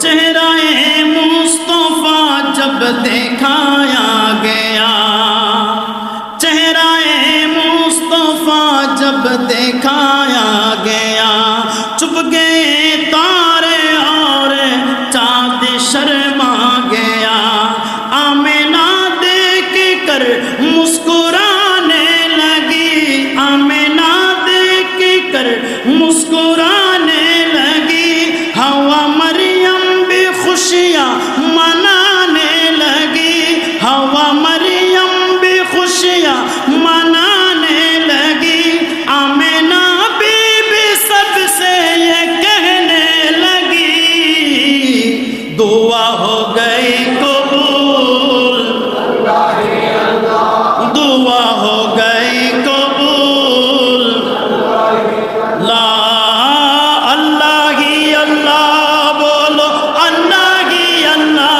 چہرہ مصطفیٰ جب دکھایا گیا، چہرہ مصطفیٰ جب دکھایا گیا، چپ گئے تارے اور چاند شرما گیا۔ آمینہ دیکھ کر مسکرانے لگی، آمینہ دیکھ کر مسکرانے لگی، ہوا مریم بھی خوشیاں منانے لگی، ہوا مریم بھی خوشیاں منانے لگی۔ آمینہ بی بی سب سے یہ کہنے لگی، دعا ہو گئی قبول، دعا ہو گئی قبول، لا اللہ ہی اللہ بولو، اللہ ہی اللہ،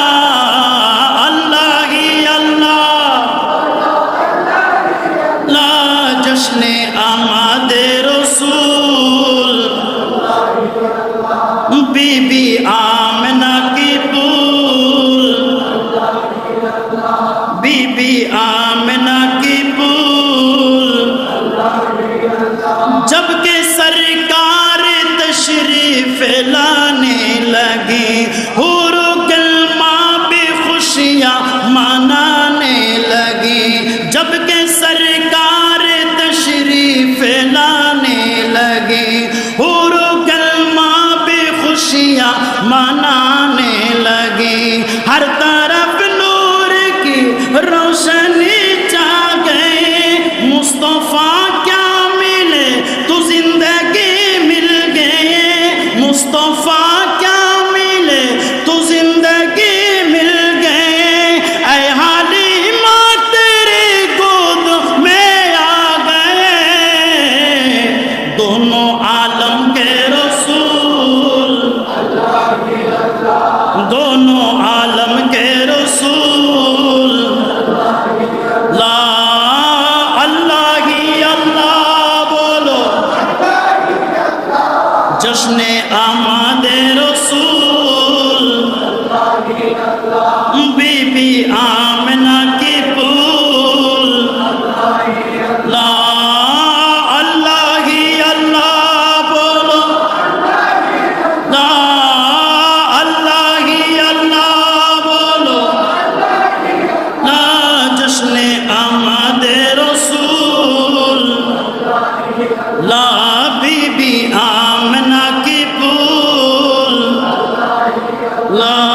اللہ ہی اللہ، لا جشن آمد رسول، بی بی آمنہ کی پھول، بی بی آمنہ کی پھول، جب کہ سرکار تشریف لانے لگی، حور کلمہ بھی خوشیاں منانے لگی، جب کہ سرکار تشریف لانے لگی، حور کلمہ بھی خوشیاں منانے لگی، ہر طرف نور کی روشنی چھا گئی، مصطفیٰ کیا ملے تو زندگی مل گئی، مصطفیٰ کیا ملے تو زندگی مل گئی، اے حلیمہ تیری گود میں آ گئے دونوں عالم کے رسول، دونوں عالم کے رسول، لا اللہ ہی اللہ بولو، جشن آمد رسول، بی بی آمنہ کی پھول، لا اللہ ہی اللہ بولو، لا اللہ ہی اللہ بولو، لا جشن آمد رسول، لا بی بی آمنہ کی پھول، لا